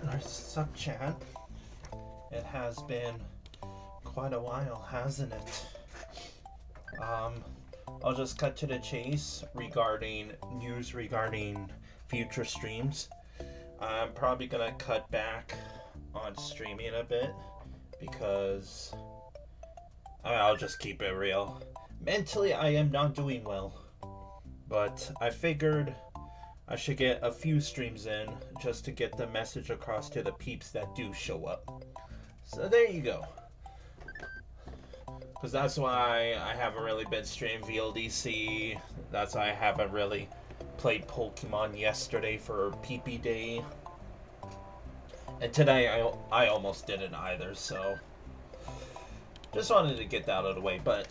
our sub chat. It has been quite a while, hasn't it? I'll just cut to the chase regarding news regarding future streams. I'm probably gonna cut back on streaming a bit because I'll just keep it real. Mentally, I am not doing well, but I figured I should get a few streams in just to get the message across to the peeps that do show up. So there you go. Because that's why I haven't really been streaming VLDC. That's why I haven't really played Pokemon yesterday for PP Day. And today I almost didn't either, so just wanted to get that out of the way. But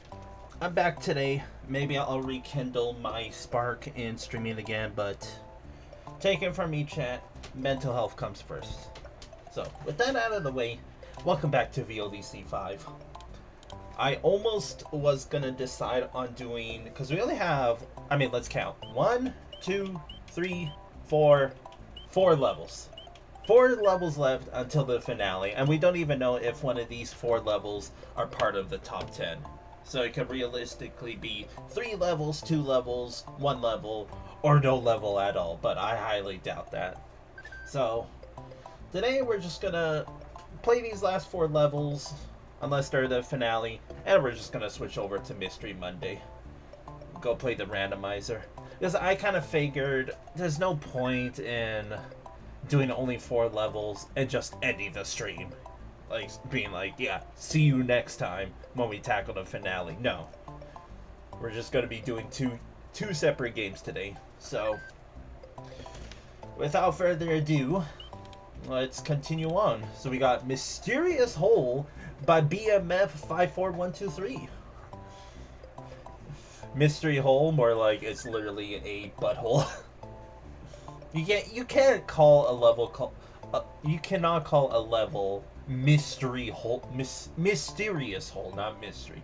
I'm back today. Maybe I'll rekindle my spark in streaming again, but take it from me, chat. Mental health comes first. So with that out of the way, welcome back to VLDC 5. I almost was gonna decide on doing, because we only have, let's count. 1, 2, 3, 4 levels. 4 levels left until the finale, and we don't even know if one of these 4 levels are part of the top 10. So it could realistically be 3 levels, 2 levels, 1 level, or no level at all, but I highly doubt that. So today we're just gonna play these last 4 levels, unless they're the finale, and we're just gonna switch over to Mystery Monday. Go play the randomizer. Because I kind of figured there's no point in doing only 4 levels and just ending the stream. Like, being like, yeah, see you next time when we tackle the finale. No. We're just gonna be doing two separate games today. So, without further ado, let's continue on. So we got Mysterious Hole by BMF 54123. Mystery hole, more like it's literally a butthole. You can't call a level you cannot call a level mystery hole, mysterious hole, not mystery.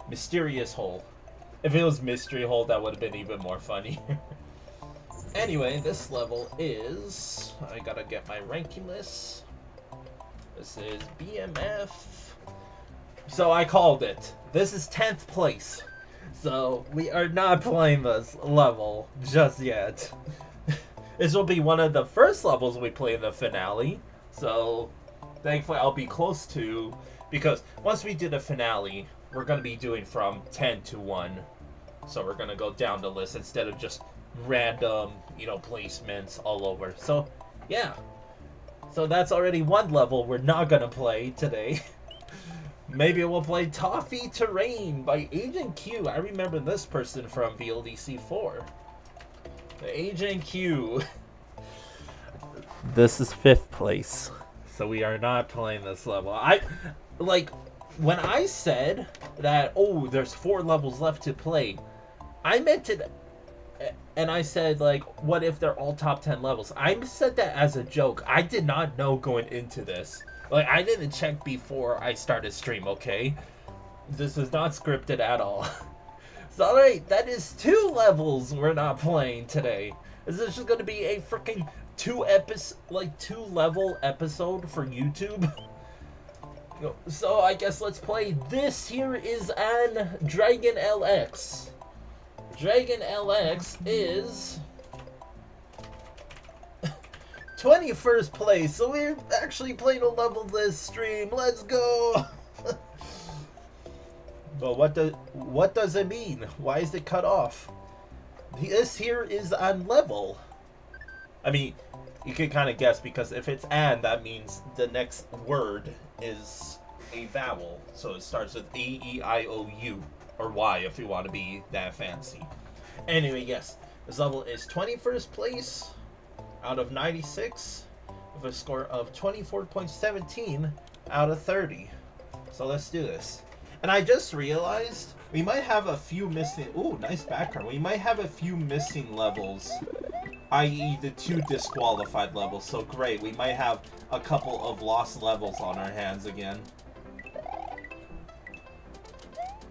Mysterious hole. If it was mystery hole, that would have been even more funny. Anyway, this level is, I gotta get my ranking list. This is BMF. So I called it. This is 10th place. So we are not playing this level just yet. This will be one of the first levels we play in the finale. So thankfully I'll be close to, because once we do the finale, we're going to be doing from 10 to 1. So we're going to go down the list instead of just random, placements all over. So yeah. So that's already one level we're not going to play today. Maybe we'll play Toffee Terrain by Agent Q. I remember this person from VLDC 4. Agent Q. This is 5th place. So we are not playing this level. When I said that, there's 4 levels left to play, I meant it, and I said, what if they're all top 10 levels? I said that as a joke. I did not know going into this. I didn't check before I started stream, okay? This is not scripted at all. So, alright, that is 2 levels we're not playing today. Is this just going to be a freaking 2 level episode for YouTube? So, I guess let's play. This here is an DragonLX. DragonLX is 21st place, so we're actually playing a level this stream. Let's go! But what does it mean? Why is it cut off? This here is on level. You can kind of guess, because if it's "and," that means the next word is a vowel. So it starts with A, E, I, O, U, or Y if you want to be that fancy. Anyway, yes, this level is 21st place out of 96 with a score of 24.17 out of 30. So let's do this. And I just realized we might have a few missing. Ooh, nice background. We might have a few missing levels, i.e. the 2 disqualified levels. So great, we might have a couple of lost levels on our hands again.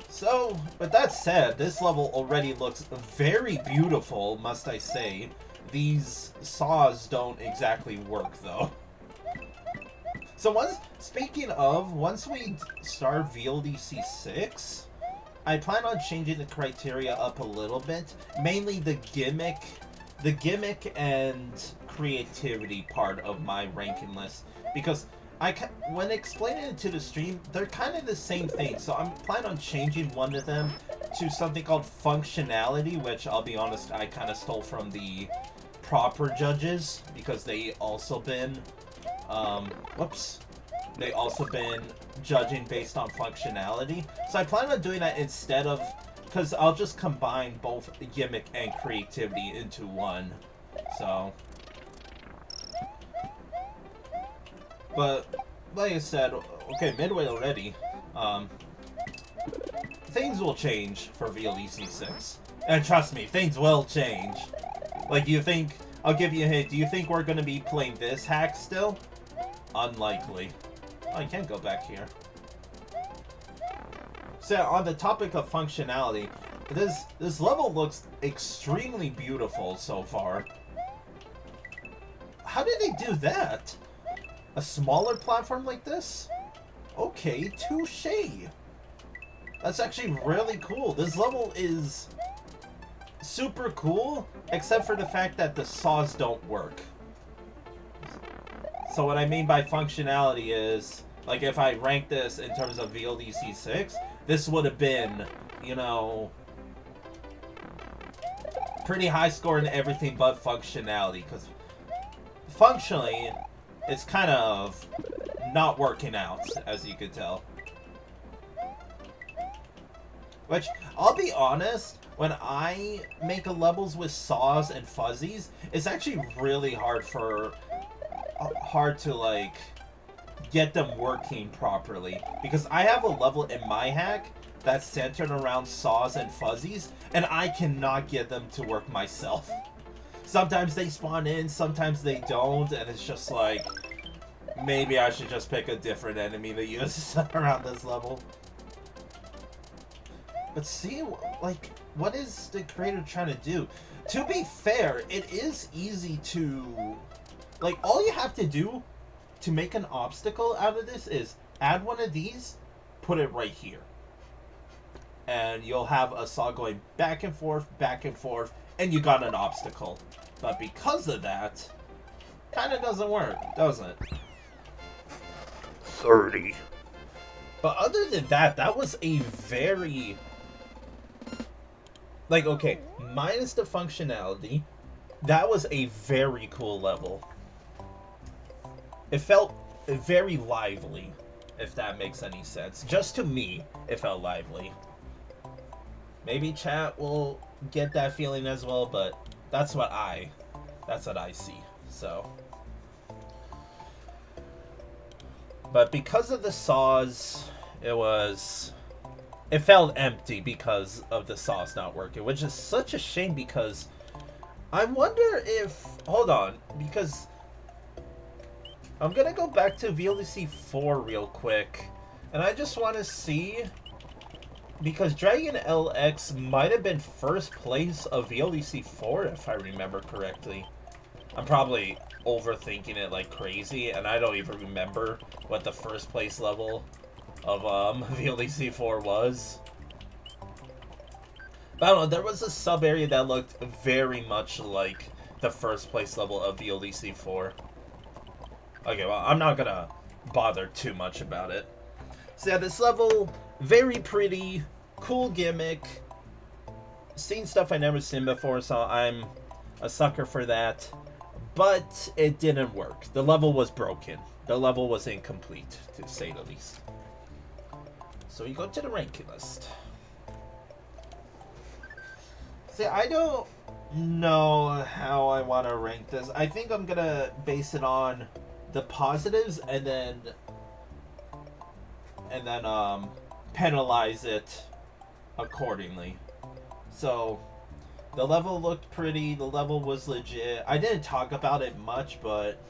So, with that said, this level already looks very beautiful, must I say. These saws don't exactly work, though. So once we start VLDC 6, I plan on changing the criteria up a little bit. Mainly the gimmick and creativity part of my ranking list, because when explaining it to the stream, they're kind of the same thing. So I'm planning on changing one of them to something called functionality, which I'll be honest, I kind of stole from the proper judges, because they also been they also been judging based on functionality. So I plan on doing that instead of, because I'll just combine both gimmick and creativity into one. So, but like I said, okay, midway already. Things will change for VLDC 6, and trust me, things will change. Like, do you think? I'll give you a hint. Do you think we're gonna be playing this hack still? Unlikely. Oh, you can't go back here. So, on the topic of functionality, this level looks extremely beautiful so far. How did they do that? A smaller platform like this? Okay, touche. That's actually really cool. This level is super cool, except for the fact that the saws don't work. So what I mean by functionality is, like, if I rank this in terms of VLDC 6, this would have been, you know, pretty high score in everything but functionality, because functionally, it's kind of not working out, as you could tell. Which, I'll be honest, when I make levels with saws and fuzzies, it's actually really hard to, like, get them working properly. Because I have a level in my hack that's centered around saws and fuzzies, and I cannot get them to work myself. Sometimes they spawn in, sometimes they don't, and it's just like, maybe I should just pick a different enemy to use around this level. But see, like, what is the creator trying to do? To be fair, it is easy to... Like, all you have to do to make an obstacle out of this is add one of these, put it right here. And you'll have a saw going back and forth, and you got an obstacle. But because of that, kind of doesn't work, doesn't it? 30. But other than that, that was a very... Like, okay, minus the functionality, that was a very cool level. It felt very lively, if that makes any sense. Just to me, it felt lively. Maybe chat will get that feeling as well, but that's what I see. So, but because of the saws, it felt empty because of the saws not working, which is such a shame, because I wonder if... Hold on, because I'm gonna go back to VLDC 4 real quick, and I just want to see, because DragonLX might have been first place of VLDC 4, if I remember correctly. I'm probably overthinking it like crazy, and I don't even remember what the first place level of VLDC 4 was. But I don't know, there was a sub area that looked very much like the first place level of VLDC 4. Okay, well, I'm not gonna bother too much about it. So yeah, this level, very pretty, cool gimmick, seen stuff I never seen before, so I'm a sucker for that. But it didn't work. The level was broken. The level was incomplete, to say the least. So we go to the ranking list. See, I don't know how I want to rank this. I think I'm gonna base it on the positives and then penalize it accordingly. So the level looked pretty, the level was legit. I didn't talk about it much, but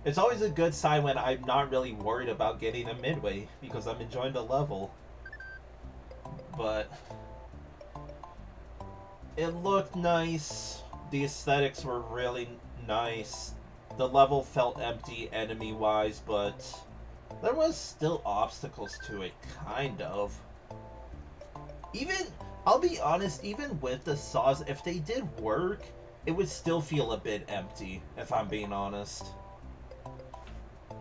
it's always a good sign when I'm not really worried about getting a midway, because I'm enjoying the level. But it looked nice. The aesthetics were really nice. the level felt empty enemy-wise, but there was still obstacles to it, kind of. Even, I'll be honest, even with the saws, if they did work, it would still feel a bit empty, if I'm being honest.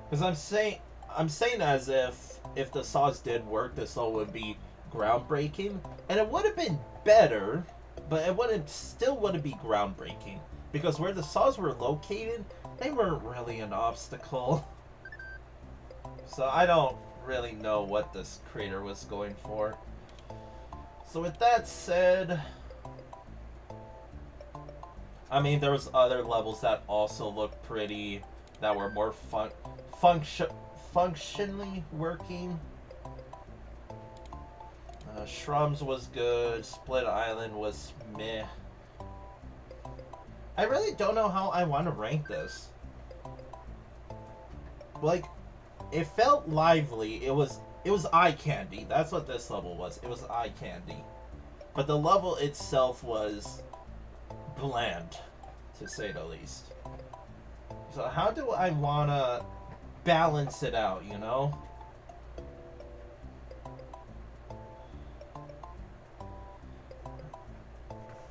Because I'm saying as if the saws did work, this level would be groundbreaking, and it would have been better, but still wouldn't be groundbreaking, because where the saws were located, they weren't really an obstacle. So I don't really know what this creator was going for. So with that said, I mean, there was other levels that also looked pretty, that were more functionally working. Shrums was good. Split Island was meh. I really don't know how I want to rank this. Like, it felt lively. It was eye candy. That's what this level was. It was eye candy. But the level itself was bland, to say the least. So how do I want to balance it out, you know?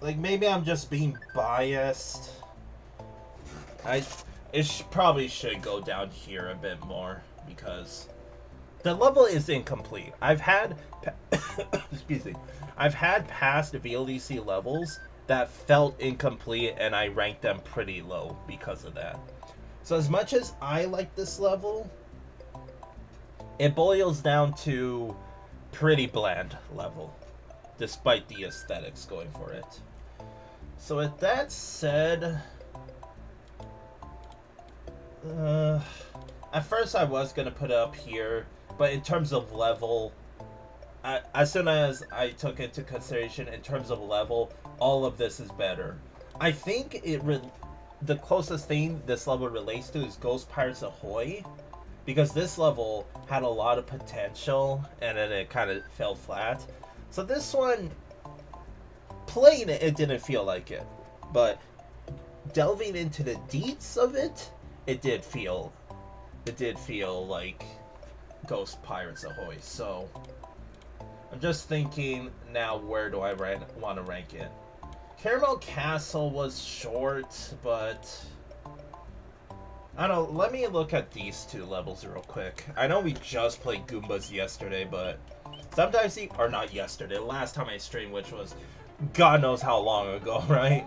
Like, maybe I'm just being biased. It probably should go down here a bit more, because the level is incomplete. I've had excuse me. I've had past VLDC levels that felt incomplete, and I ranked them pretty low because of that. So as much as I like this level, it boils down to pretty bland level, despite the aesthetics going for it. So with that said, at first I was going to put it up here, but in terms of level, as soon as I took into consideration in terms of level, all of this is better. I think the closest thing this level relates to is Ghost Pirates Ahoy, because this level had a lot of potential and then it kind of fell flat. So this one, playing it didn't feel like it, but delving into the deets of it, it did feel like Ghost Pirates Ahoy. So I'm just thinking now, where do I want to rank it? Caramel Castle was short, but I don't know. Let me look at these two levels real quick. I know we just played Goombas yesterday, but sometimes or not yesterday, the last time I streamed, which was God knows how long ago, right?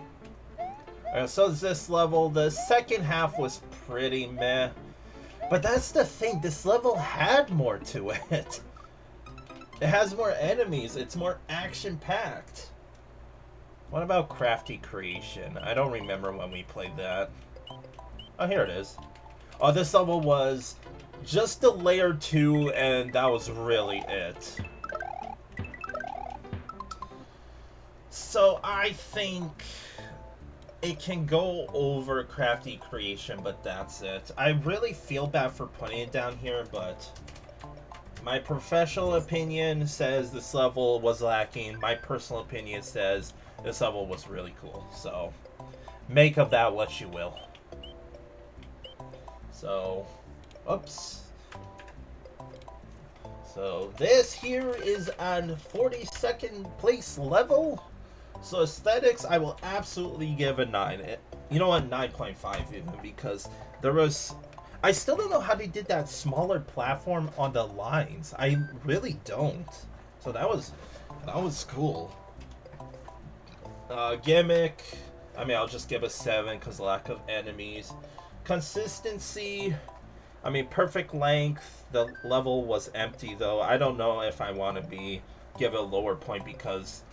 So this level, the second half was pretty meh. But that's the thing, this level had more to it. It has more enemies, it's more action-packed. What about Crafty Creation? I don't remember when we played that. Oh, here it is. Oh, this level was just a layer 2, and that was really it. So I think it can go over Crafty Creation, but that's it. I really feel bad for putting it down here, but my professional opinion says this level was lacking. My personal opinion says this level was really cool. So make of that what you will. So, oops. So this here is on 42nd place level. So aesthetics, I will absolutely give a 9. You know what, 9.5 even, because there was... I still don't know how they did that smaller platform on the lines. I really don't. So that was cool. Gimmick, I mean, I'll just give a 7 because lack of enemies. Consistency, I mean, perfect length. The level was empty though. I don't know if I want to give it a lower point because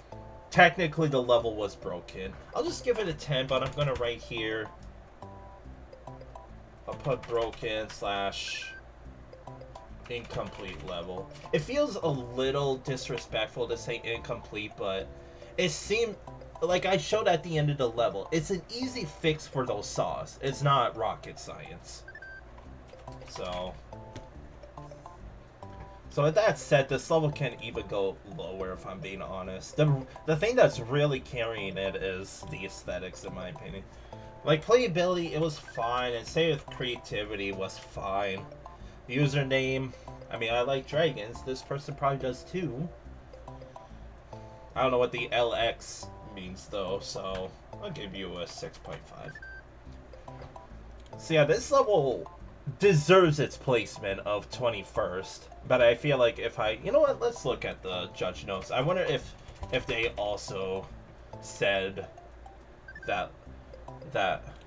technically the level was broken. I'll just give it a 10, but I'm gonna write here. I'll put broken / incomplete level. It feels a little disrespectful to say incomplete, but it seemed like I showed at the end of the level. It's an easy fix for those saws. It's not rocket science. So with that said, this level can even go lower if I'm being honest. The thing that's really carrying it is the aesthetics, in my opinion. Like, playability, it was fine, and same with creativity was fine. Username, I mean, I like dragons. This person probably does too. I don't know what the LX means though, so I'll give you a 6.5. So yeah, this level deserves its placement of 21st, but I feel like if I, you know what, let's look at the judge notes. I wonder if they also said that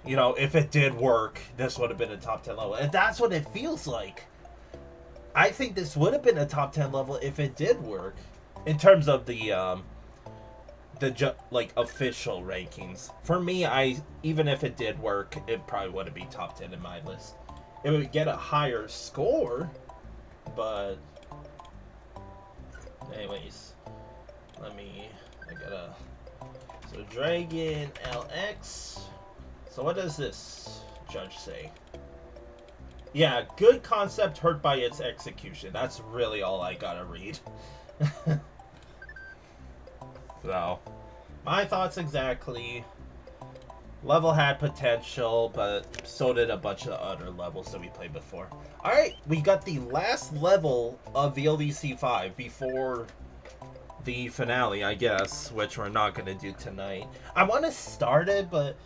you know, if it did work, this would have been a top 10 level, and that's what it feels like. I think this would have been a top 10 level if it did work, in terms of the like official rankings. For me, even if it did work, it probably wouldn't be top 10 in my list. It would get a higher score, but anyways, I gotta, so DragonLX. So what does this judge say? Yeah, good concept hurt by its execution. That's really all I gotta read. So, my thoughts exactly. Level had potential, but so did a bunch of other levels that we played before. Alright, we got the last level of VLDC 5 before the finale, I guess, which we're not going to do tonight. I want to start it, but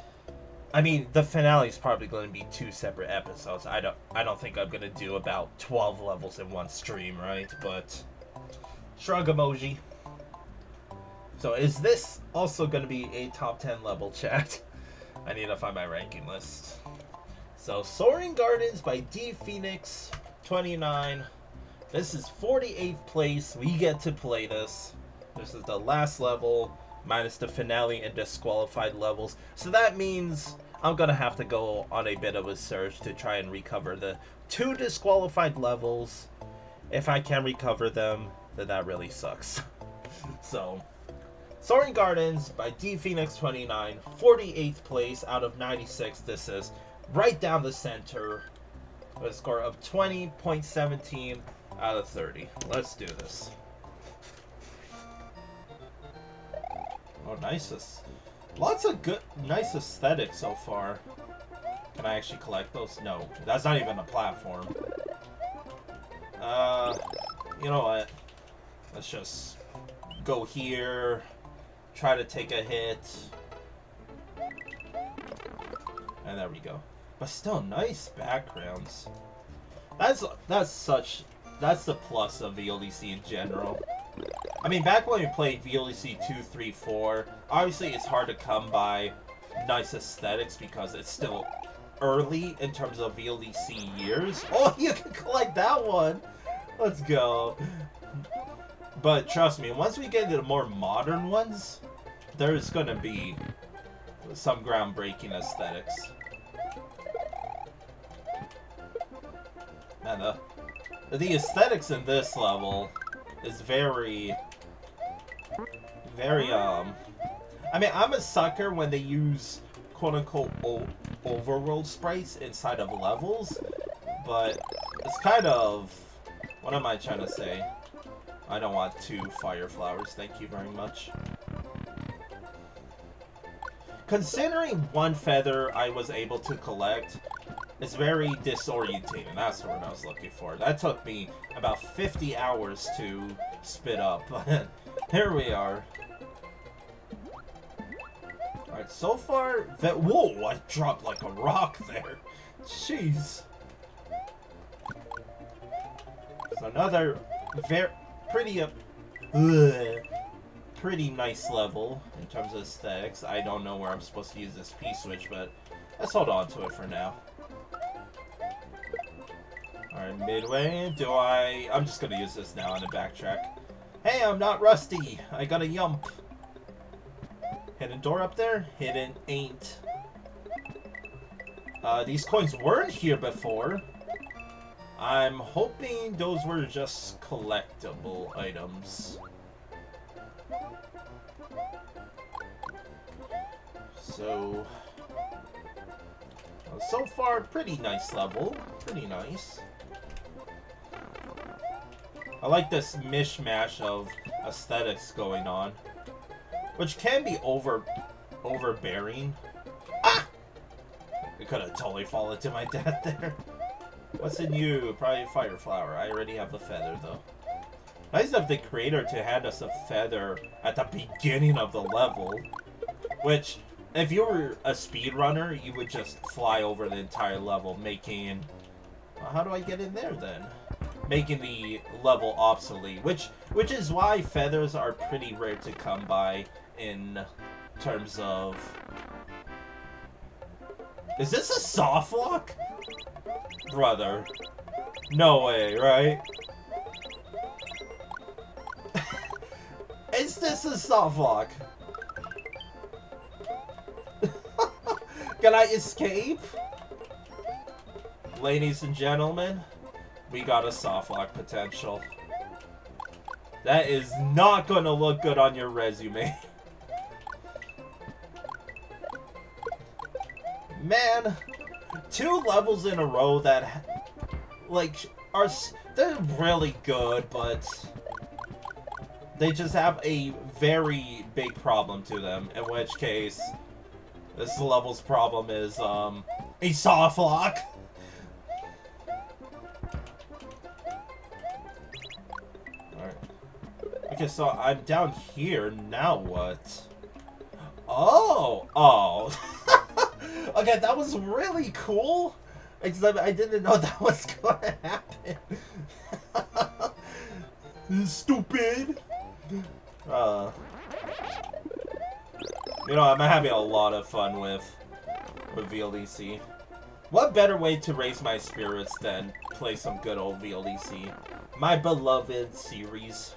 I mean, the finale is probably going to be 2 separate episodes. I don't think I'm going to do about 12 levels in one stream, right? But shrug emoji. So is this also going to be a top 10 level, chat? I need to find my ranking list. So Soaring Gardens by D Phoenix 29. This is 48th place. We get to play this. This is the last level minus the finale and disqualified levels. So that means I'm going to have to go on a bit of a search to try and recover the 2 disqualified levels. If I can recover them, then that really sucks. So Soaring Gardens by D Phoenix 29, 48th place out of 96. This is right down the center with a score of 20.17 out of 30. Let's do this. Oh, nice. Lots of good, nice aesthetics so far. Can I actually collect those? No, that's not even a platform. You know what? Let's just go here. Try to take a hit. And there we go. But still, nice backgrounds. That's the plus of VLDC in general. I mean, back when we played VLDC 2, 3, 4, obviously it's hard to come by nice aesthetics because it's still early in terms of VLDC years. Oh, you can collect that one! Let's go. But trust me, once we get into the more modern ones, there's gonna be some groundbreaking aesthetics. And the aesthetics in this level is very, I mean, I'm a sucker when they use quote-unquote overworld sprites inside of levels, but it's kind of, what am I trying to say? I don't want 2 fire flowers, thank you very much. Considering 1 feather I was able to collect, it's very disorientating. That's the word I was looking for. That took me about 50 hours to spit up. Here we are. Alright, so far, whoa, I dropped like a rock there. Jeez. So another pretty nice level in terms of aesthetics. I don't know where I'm supposed to use this P-switch, but let's hold on to it for now. Alright, midway, I'm just gonna use this now on the backtrack. Hey, I'm not rusty! I got a yump! Hidden door up there? Hidden ain't. These coins weren't here before. I'm hoping those were just collectible items. So far, pretty nice level. Pretty nice. I like this mishmash of aesthetics going on, which can be overbearing. Ah! It could have totally fallen to my death there. What's in you? Probably fire flower. I already have a feather though. Nice of the creator to hand us a feather at the beginning of the level. Which, if you were a speedrunner, you would just fly over the entire level, making... Well, how do I get in there then? Making the level obsolete. Which is why feathers are pretty rare to come by in terms of... Is this a soft lock? Brother. No way, right? Is this a soft lock? Can I escape? Ladies and gentlemen, we got a soft lock potential. That is not gonna look good on your resume. Man, 2 levels in a row that, like, they're really good, but they just have a very big problem to them, in which case, this level's problem is, a soft lock. Alright. Okay, so I'm down here, now what? Oh! Oh! Okay, that was really cool, except I didn't know that was gonna happen. Stupid! You know, I'm having a lot of fun with VLDC. What better way to raise my spirits than play some good old VLDC? My beloved series.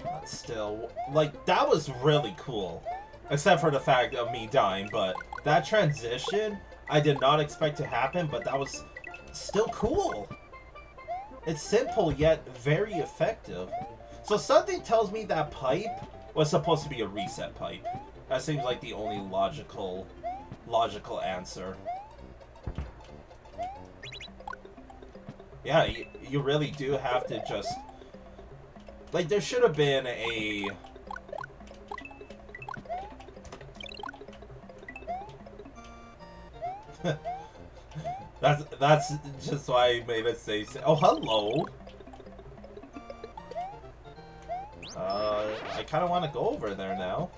But still, like, that was really cool. Except for the fact of me dying, but that transition, I did not expect to happen, but that was still cool. It's simple, yet very effective. So something tells me that pipe was supposed to be a reset pipe. That seems like the only logical answer. Yeah, you really do have to just... Like, there should have been a... That's just why I made it say... Oh, hello! I kind of want to go over there now.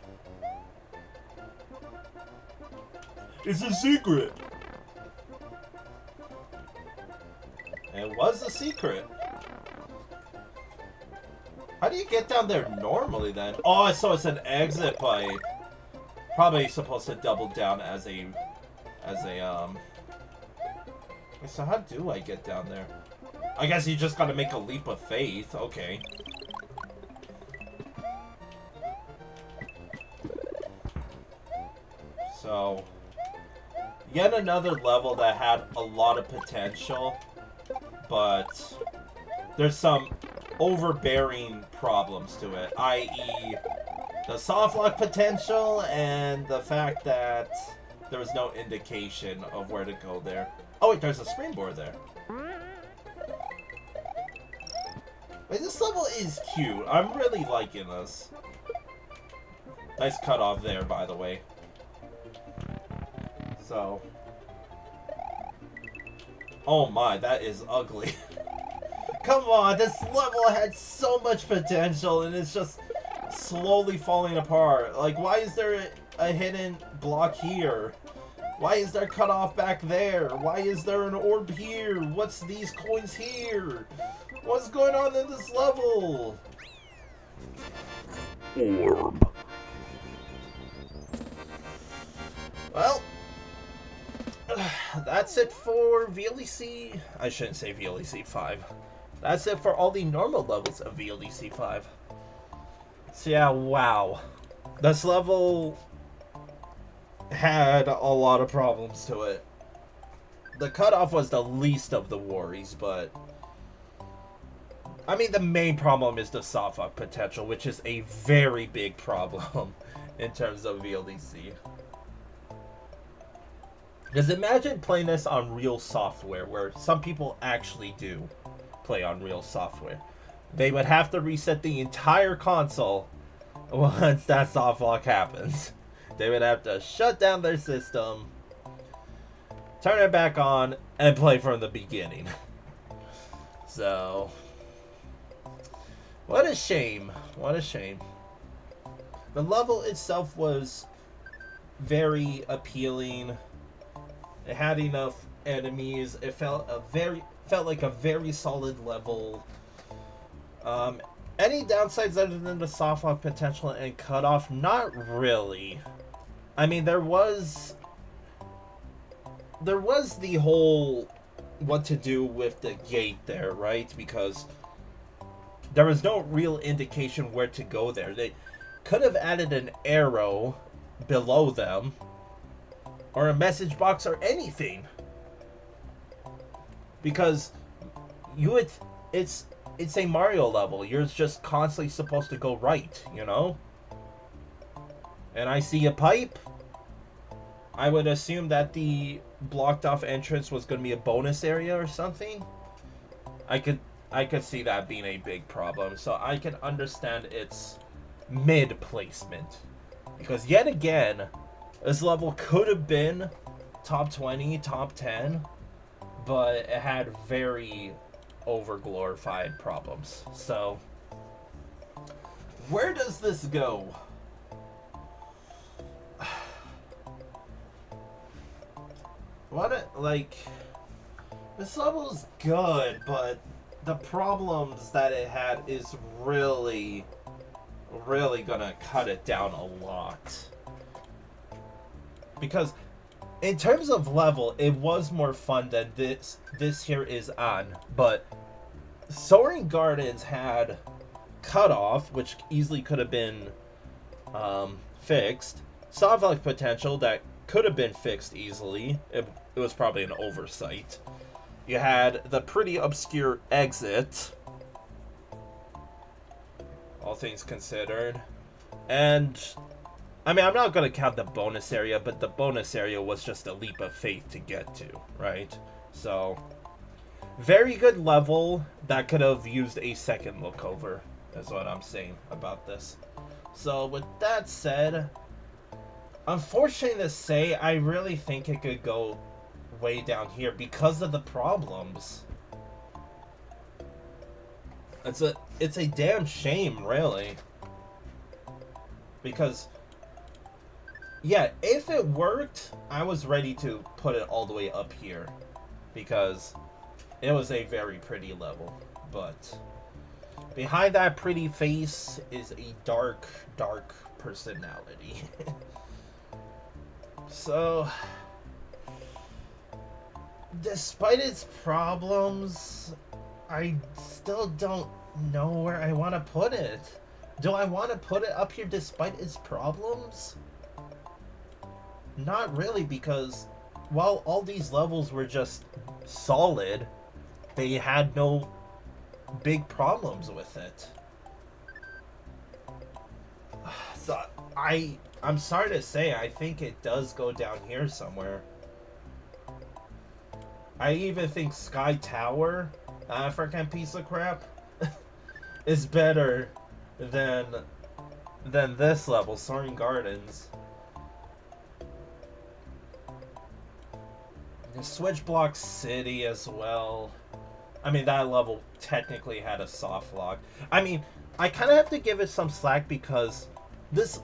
It's a secret! It was a secret. How do you get down there normally then? Oh, so it's an exit pipe. Probably supposed to double down as a So how do I get down there? I guess you just gotta make a leap of faith. Okay. So, yet another level that had a lot of potential, but there's some overbearing problems to it, i.e. the softlock potential and the fact that there was no indication of where to go there. Oh wait, there's a springboard there. Wait, this level is cute. I'm really liking this. Nice cutoff there, by the way. So. Oh my, that is ugly. Come on, this level had so much potential and it's just slowly falling apart. Like, why is there a hidden block here? Why is there cutoff back there? Why is there an orb here? What's these coins here? What's going on in this level? Orb. Well, that's it for VLEC. I shouldn't say VLEC 5. That's it for all the normal levels of VLEC 5. So yeah, wow. This level had a lot of problems to it. The cutoff was the least of the worries, but I mean, the main problem is the softlock potential, which is a very big problem in terms of VLDC. Because imagine playing this on real software, where some people actually do play on real software. They would have to reset the entire console once that softlock happens. They would have to shut down their system, turn it back on, and play from the beginning. So, what a shame. What a shame. The level itself was very appealing. It had enough enemies. It felt like a very solid level. Any downsides other than the soft lock potential and cutoff? Not really. I mean, there was the whole what to do with the gate there, right? Because there was no real indication where to go there. They could have added an arrow below them or a message box or anything, because it's a Mario level. You're just constantly supposed to go right, you know? And I see a pipe. I would assume that the blocked off entrance was going to be a bonus area or something. I could see that being a big problem. So I can understand its mid placement, because yet again, this level could have been top 20, top 10, but it had very over glorified problems. So where does this go? This level's good, but the problems that it had is really gonna cut it down a lot. Because in terms of level, it was more fun than this here is on, but Soaring Gardens had cutoff, which easily could have been fixed. Soft lock potential that could have been fixed easily. It was probably an oversight. You had the pretty obscure exit, all things considered. And I mean, I'm not going to count the bonus area, but the bonus area was just a leap of faith to get to, right? So, very good level that could have used a second look over, is what I'm saying about this. So, with that said, unfortunately to say, I really think it could go way down here because of the problems. It's a damn shame, really. Because, yeah, if it worked, I was ready to put it all the way up here, because it was a very pretty level. But behind that pretty face is a dark, dark personality. So, despite its problems, I still don't know where I want to put it. Do I want to put it up here despite its problems? Not really, because while all these levels were just solid, they had no big problems with it. So I'm sorry to say, I think it does go down here somewhere. I even think Sky Tower, African piece of crap, is better than this level, Soaring Gardens. Switch Block City as well. I mean, that level technically had a soft lock. I mean, I kind of have to give it some slack because the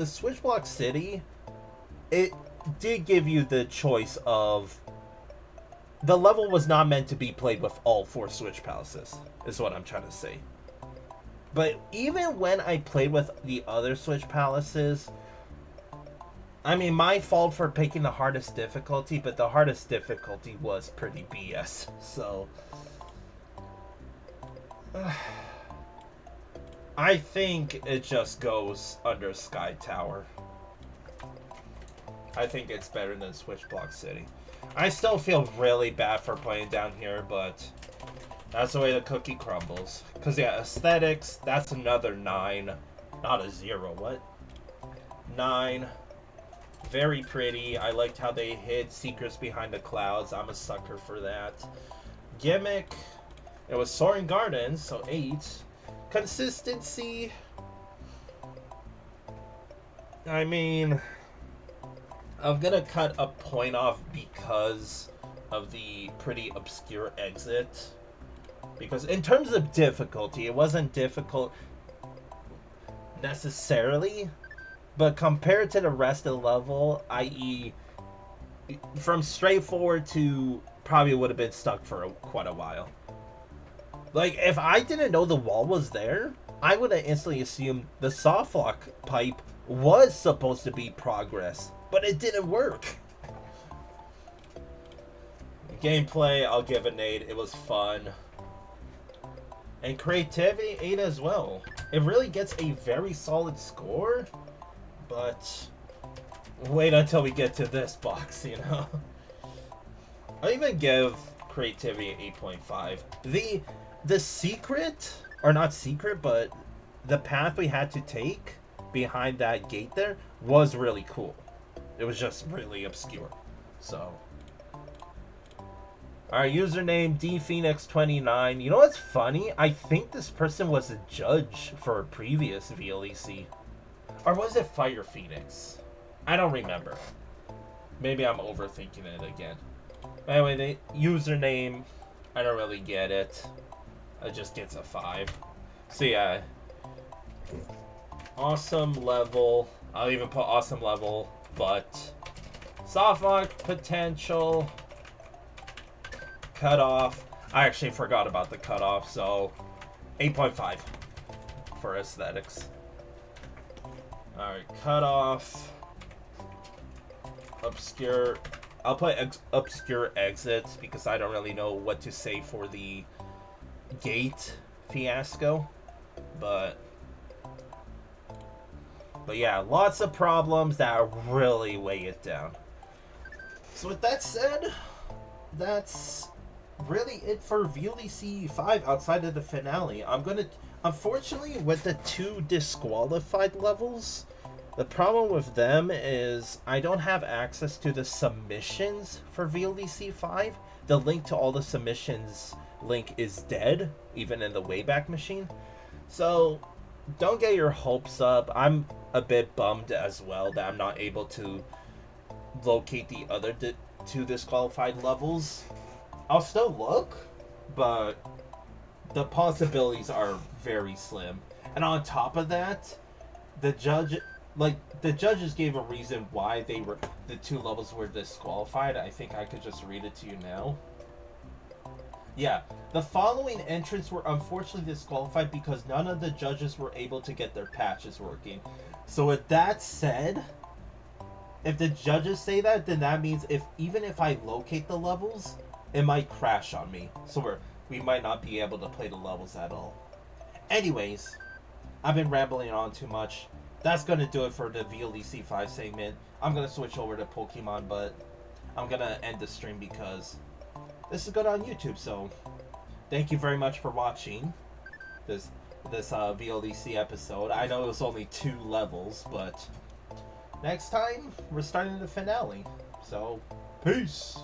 Switch Block City, it did give you the choice of, the level was not meant to be played with all 4 Switch Palaces, is what I'm trying to say. But even when I played with the other Switch Palaces, I mean, my fault for picking the hardest difficulty, but the hardest difficulty was pretty BS, so I think it just goes under Sky Tower. I think it's better than Switch Block City. I still feel really bad for playing down here, but that's the way the cookie crumbles. Because, yeah, aesthetics, that's another 9. Not a 0, what? 9. Very pretty. I liked how they hid secrets behind the clouds. I'm a sucker for that. Gimmick, it was Soaring Gardens, so 8. Consistency, I mean, I'm gonna cut a point off because of the pretty obscure exit. Because in terms of difficulty, it wasn't difficult necessarily, but compared to the rest of the level, i.e., from straightforward to probably would have been stuck for quite a while. Like, if I didn't know the wall was there, I would have instantly assumed the soft lock pipe was supposed to be progress, but it didn't work. Gameplay, I'll give it an 8. It was fun. And creativity, 8 as well. It really gets a very solid score, but wait until we get to this box, you know? I'll even give creativity 8.5. The secret, or not secret, but the path we had to take behind that gate there was really cool. It was just really obscure. So, our username DPhoenix29. You know what's funny? I think this person was a judge for a previous VLEC. Or was it Fire Phoenix? I don't remember. Maybe I'm overthinking it again. Anyway, the username, I don't really get it. It just gets a 5. So yeah. Awesome level. I'll even put awesome level, but softlock potential. Cutoff. I actually forgot about the cutoff, so 8.5 for aesthetics. Alright, cutoff. Obscure. I'll put obscure exits because I don't really know what to say for the gate fiasco. But yeah, lots of problems that really weigh it down. So with that said, that's really it for VLEC 5 outside of the finale. I'm gonna, unfortunately, with the 2 disqualified levels, the problem with them is I don't have access to the submissions for VLEC 5. The link to all the submissions link is dead, even in the Wayback Machine. So don't get your hopes up. I'm a bit bummed as well that I'm not able to locate the other 2 disqualified levels. I'll still look, but the possibilities are very slim. And on top of that, the judges gave a reason why the 2 levels were disqualified. I think I could just read it to you now. Yeah, the following entrants were unfortunately disqualified because none of the judges were able to get their patches working. So with that said, if the judges say that, then that means even if I locate the levels, it might crash on me. So we might not be able to play the levels at all. Anyways, I've been rambling on too much. That's going to do it for the VLEC 5 segment. I'm going to switch over to Pokemon, but I'm going to end the stream because this is good on YouTube. So thank you very much for watching this VLEC episode. I know it was only 2 levels, but next time we're starting the finale. So peace.